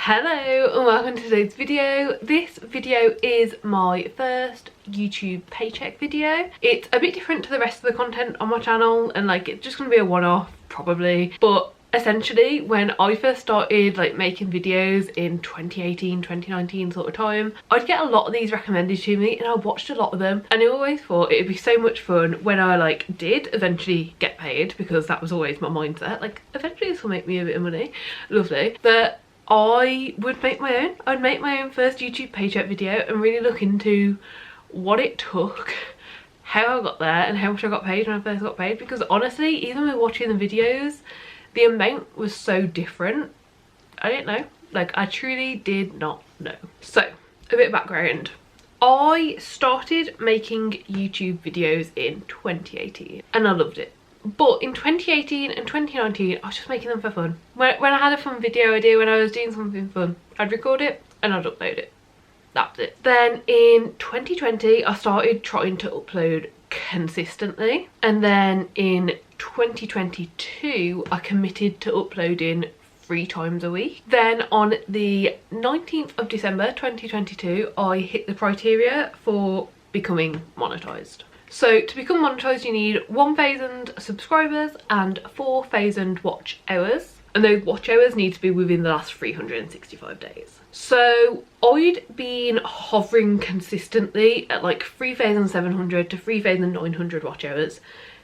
Hello and welcome to today's video. This video is my first YouTube paycheck video. It's a bit different to the rest of the content on my channel and like it's just gonna be a one-off probably, but essentially when I first started like making videos in 2018 2019 sort of time, I'd get a lot of these recommended to me and I watched a lot of them, and I always thought it'd be so much fun when I like did eventually get paid, because that was always my mindset, like eventually this will make me a bit of money, lovely, but I would make my own. I'd make my own first YouTube paycheck video and really look into what it took, how I got there and how much I got paid when I first got paid, because honestly even with watching the videos the amount was so different. I didn't know, like I truly did not know. So a bit of background. I started making YouTube videos in 2018 and I loved it. But in 2018 and 2019 I was just making them for fun. When I had a fun video idea, when I was doing something fun, I'd record it and I'd upload it. That's it. Then in 2020 I started trying to upload consistently, and then in 2022 I committed to uploading 3 times a week. Then on the 19th of December 2022 I hit the criteria for becoming monetized. So to become monetized you need 1,000 subscribers and 4,000 watch hours, and those watch hours need to be within the last 365 days. So I'd been hovering consistently at like 3,700 to 3,900 watch hours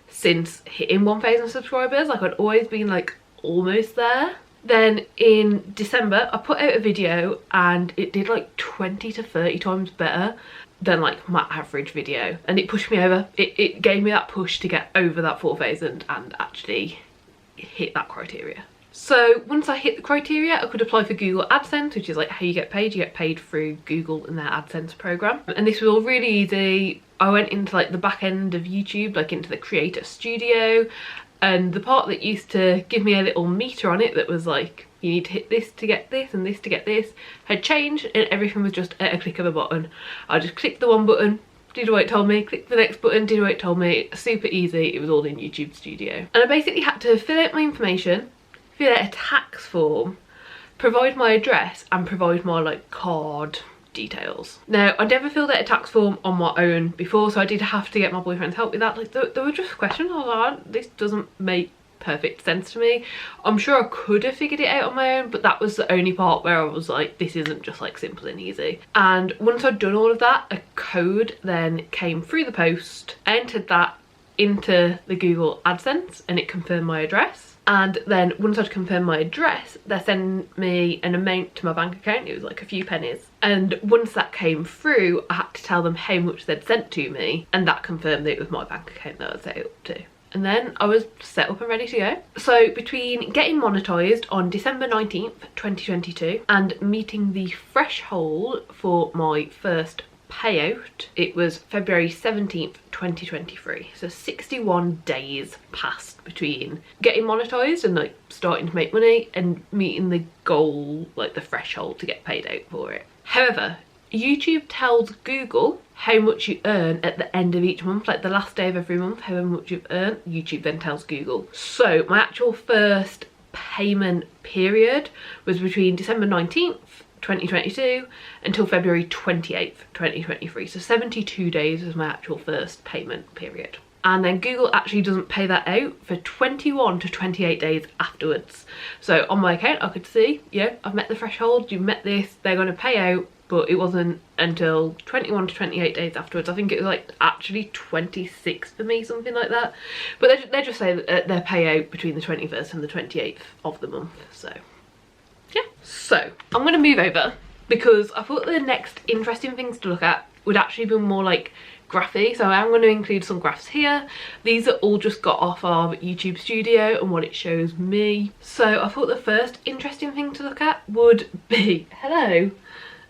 since hitting 1,000 subscribers. Like I'd always been like almost there. Then in December I put out a video and it did like 20 to 30 times better than like my average video, and it pushed me over. It gave me that push to get over that 4,000 and actually hit that criteria. So once I hit the criteria I could apply for Google Adsense, which is like how you get paid. You get paid through Google and their AdSense program, and this was all really easy. I went into like the back end of YouTube, like into the creator studio, and the part that used to give me a little meter on it that was like you need to hit this to get this and this to get this had changed, and everything was just at a click of a button. I just clicked the one button, did what it told me, clicked the next button, did what it told me. Super easy. It was all in YouTube Studio, and I basically had to fill out my information, fill out a tax form, provide my address and provide my like card details. Now I never filled out a tax form on my own before, so I did have to get my boyfriend's help with that. Like there were just questions I was like, this doesn't make perfect sense to me. I'm sure I could have figured it out on my own, but that was the only part where I was like, this isn't just like simple and easy. And once I'd done all of that, a code then came through the post. I entered that into the Google AdSense and it confirmed my address. And then once I'd confirmed my address, they sent me an amount to my bank account. It was like a few pennies. And once that came through, I had to tell them how much they'd sent to me, and that confirmed that it was my bank account that I set it up to. And then I was set up and ready to go. So between getting monetized on December 19th, 2022 and meeting the threshold for my first payout, it was February 17th 2023. So 61 days passed between getting monetized and like starting to make money and meeting the goal, like the threshold to get paid out for it. However, YouTube tells Google how much you earn at the end of each month, like the last day of every month, however much you've earned, YouTube then tells Google. So my actual first payment period was between December 19th 2022 until February 28th 2023. So 72 days was my actual first payment period. And then Google actually doesn't pay that out for 21 to 28 days afterwards. So on my account I could see, yeah, I've met the threshold, you've met this, they're going to pay out, but it wasn't until 21 to 28 days afterwards. I think it was like actually 26 for me, something like that. But they just say that they pay out between the 21st and the 28th of the month. So yeah, so I'm gonna move over because I thought the next interesting things to look at would actually be more like graphy. So I'm going to include some graphs here. These are all just got off of YouTube Studio and what it shows me. So I thought the first interesting thing to look at would be, hello.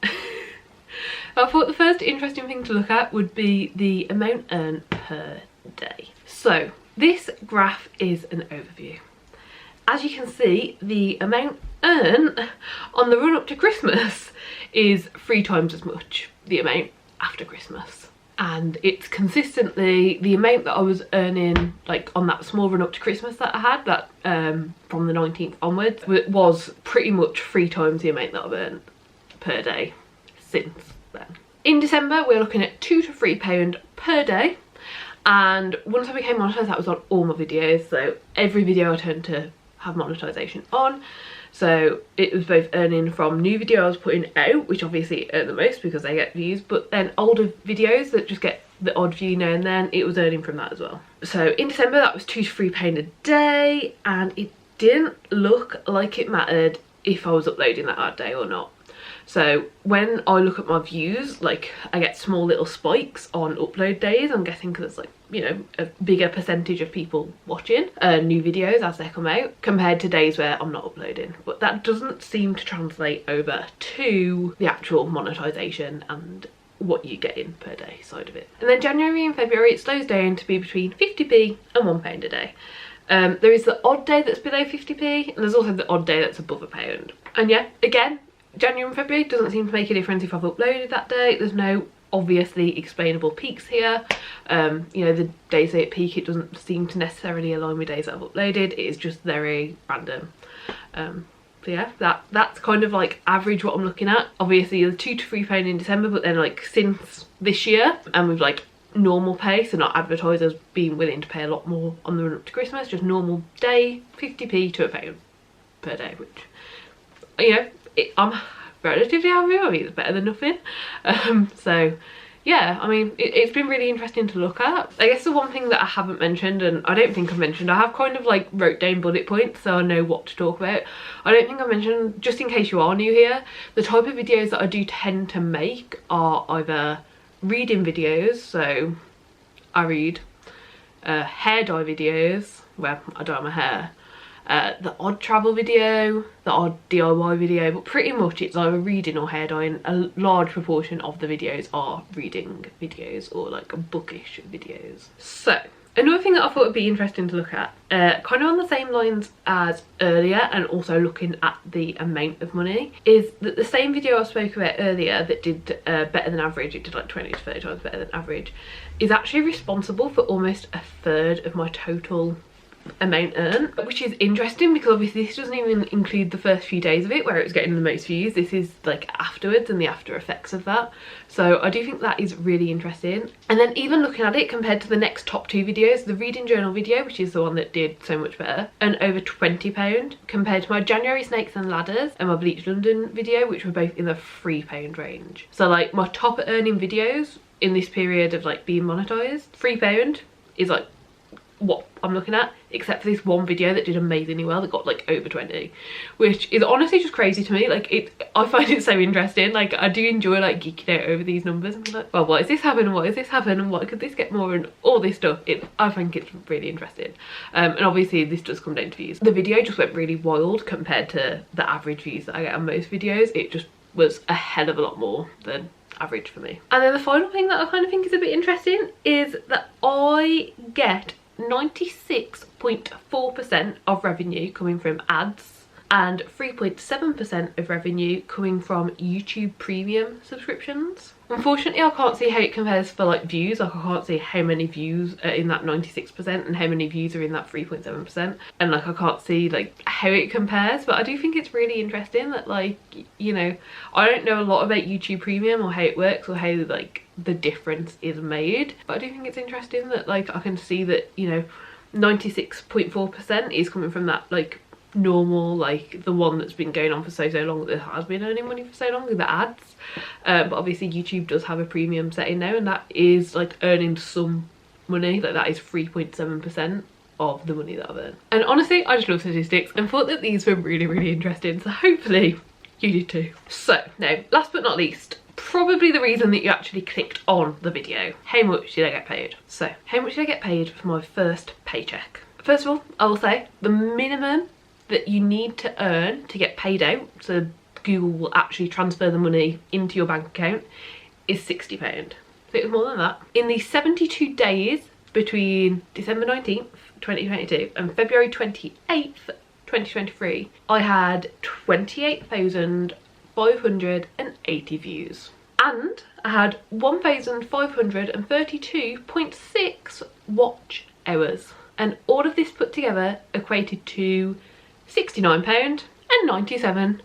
I thought the first interesting thing to look at would be the amount earned per day. So this graph is an overview. As you can see, the amount earned on the run up to Christmas is 3 times as much the amount after Christmas. and it's consistently the amount that I was earning like on that small run up to Christmas that I had, that from the 19th onwards, was pretty much 3 times the amount that I've earned per day since then. In December we're looking at £2 to £3 per day, and once I became monetized that was on all my videos, so every video I turned to have monetization on. So it was both earning from new videos I was putting out, which obviously earn the most because they get views, but then older videos that just get the odd view now and then, it was earning from that as well. So in December that was £2 to £3 a day, and it didn't look like it mattered if I was uploading that day or not. So when I look at my views, like I get small little spikes on upload days. I'm guessing because it's like, you know, a bigger percentage of people watching new videos as they come out compared to days where I'm not uploading. But that doesn't seem to translate over to the actual monetization and what you get in per day side of it. And then January and February it slows down to be between 50p and £1 a day. There is the odd day that's below 50p, and there's also the odd day that's above £1. And yeah, again, January and February doesn't seem to make a difference if I've uploaded that day. There's no obviously explainable peaks here. You know, the days they peak, it doesn't seem to necessarily align with days that I've uploaded. It is just very random. So yeah, that's kind of like average what I'm looking at. Obviously the £2 to £3 in December, but then like since this year, and with like normal pay, so not advertisers being willing to pay a lot more on the run up to Christmas, just normal day, 50p to £1 per day, which, you know, I'm relatively happy with. I mean, it's better than nothing. So yeah, I mean, it's been really interesting to look at. I guess the one thing that I haven't mentioned, and I don't think I've mentioned, I have kind of like wrote down bullet points so I know what to talk about. I don't think I mentioned, just in case you are new here, the type of videos that I do tend to make are either reading videos, so I read, hair dye videos where I dye my hair, the odd travel video, the odd DIY video, but pretty much it's either reading or hair dyeing. A large proportion of the videos are reading videos or like bookish videos. So another thing that I thought would be interesting to look at, kind of on the same lines as earlier and also looking at the amount of money, is that the same video I spoke about earlier that did better than average, it did like 20 to 30 times better than average, is actually responsible for almost 1/3 of my total amount earned, which is interesting because obviously this doesn't even include the first few days of it where it was getting the most views. This is like afterwards and the after effects of that. So I do think that is really interesting. And then even looking at it compared to the next top 2 videos, the reading journal video, which is the one that did so much better, and over £20, compared to my January snakes and ladders and my Bleach London video, which were both in the £3 range. So like my top earning videos in this period of like being monetized, £3 is like what I'm looking at, except for this one video that did amazingly well that got like over 20, which is honestly just crazy to me. Like I find it so interesting. Like I do enjoy like geeking out over these numbers and be like, well, what is this happening, what is this happening, and what could this get more, and all this stuff. I think it's really interesting. And obviously this does come down to views. The video just went really wild compared to the average views that I get on most videos. It just was a hell of a lot more than average for me. And then the final thing that I kind of think is a bit interesting is that I get 96.4% of revenue coming from ads and 3.7% of revenue coming from YouTube premium subscriptions. Unfortunately, I can't see how it compares for like views. Like I can't see how many views are in that 96% and how many views are in that 3.7%, and like I can't see like how it compares. But I do think it's really interesting that, like, you know, I don't know a lot about YouTube premium or how it works or how like the difference is made, but I do think it's interesting that like I can see that, you know, 96.4% is coming from that like normal, like the one that's been going on for so long, that has been earning money for so long, with the ads. But obviously YouTube does have a premium setting now, and that is like earning some money. Like that is 3.7% of the money that I've earned. And honestly, I just love statistics and thought that these were really interesting, so hopefully you did too. So now, last but not least, probably the reason that you actually clicked on the video: how much did I get paid? So how much did I get paid for my first paycheck? First of all, I will say the minimum that you need to earn to get paid out, so Google will actually transfer the money into your bank account, is £60. So it was more than that. In the 72 days between December 19th 2022 and February 28th 2023, I had 28,580 views. and I had 1,532.6 watch hours, and all of this put together equated to £69.97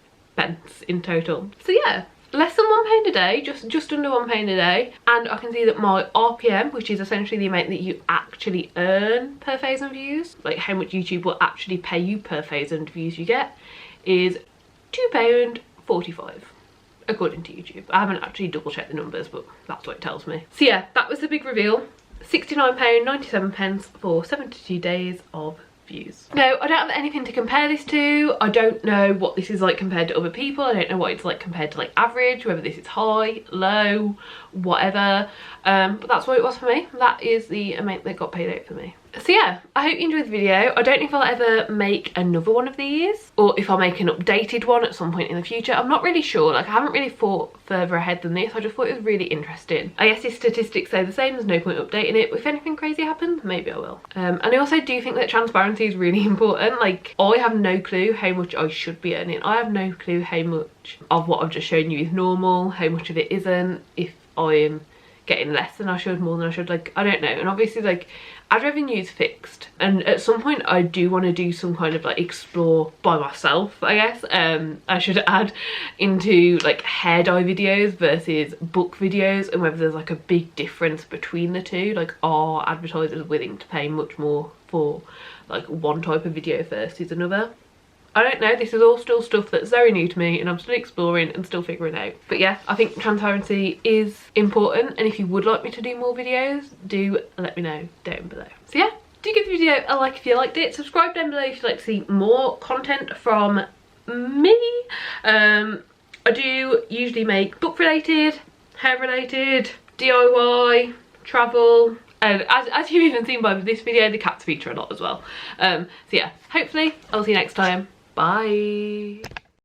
in total. So yeah, less than £1 a day, just under £1 a day. And I can see that my RPM, which is essentially the amount that you actually earn per 1,000 views, like how much YouTube will actually pay you per 1,000 views you get, is £2.45 according to YouTube. I haven't actually double checked the numbers, but that's what it tells me. So yeah, that was the big reveal. £69.97 for 72 days of views. Now, I don't have anything to compare this to. I don't know what this is like compared to other people. I don't know what it's like compared to like average, whether this is high, low, whatever. But that's what it was for me. That is the amount that got paid out for me. So yeah, I hope you enjoyed the video. I don't know if I'll ever make another one of these, or if I'll make an updated one at some point in the future. I'm not really sure. Like, I haven't really thought further ahead than this. I just thought it was really interesting. I guess if statistics stay the same, there's no point updating it. But if anything crazy happens, maybe I will. And I also do think that transparency is really important. Like, I have no clue how much I should be earning. I have no clue how much of what I've just shown you is normal, how much of it isn't, if I'm getting less than I should, more than I should. Like, I don't know. And obviously, like, ad revenue is fixed, and at some point I do want to do some kind of like explore by myself, I guess. I should add into like hair dye videos versus book videos, and whether there's like a big difference between the two. Like, are advertisers willing to pay much more for like one type of video versus another? I don't know. This is all still stuff that's very new to me, and I'm still exploring and still figuring out. But yeah, I think transparency is important, and if you would like me to do more videos, do let me know down below. So yeah, do give the video a like if you liked it. Subscribe down below if you'd like to see more content from me. I do usually make book related, hair related, DIY, travel, and as you've even seen by this video, the cats feature a lot as well. So yeah, hopefully I'll see you next time. Bye.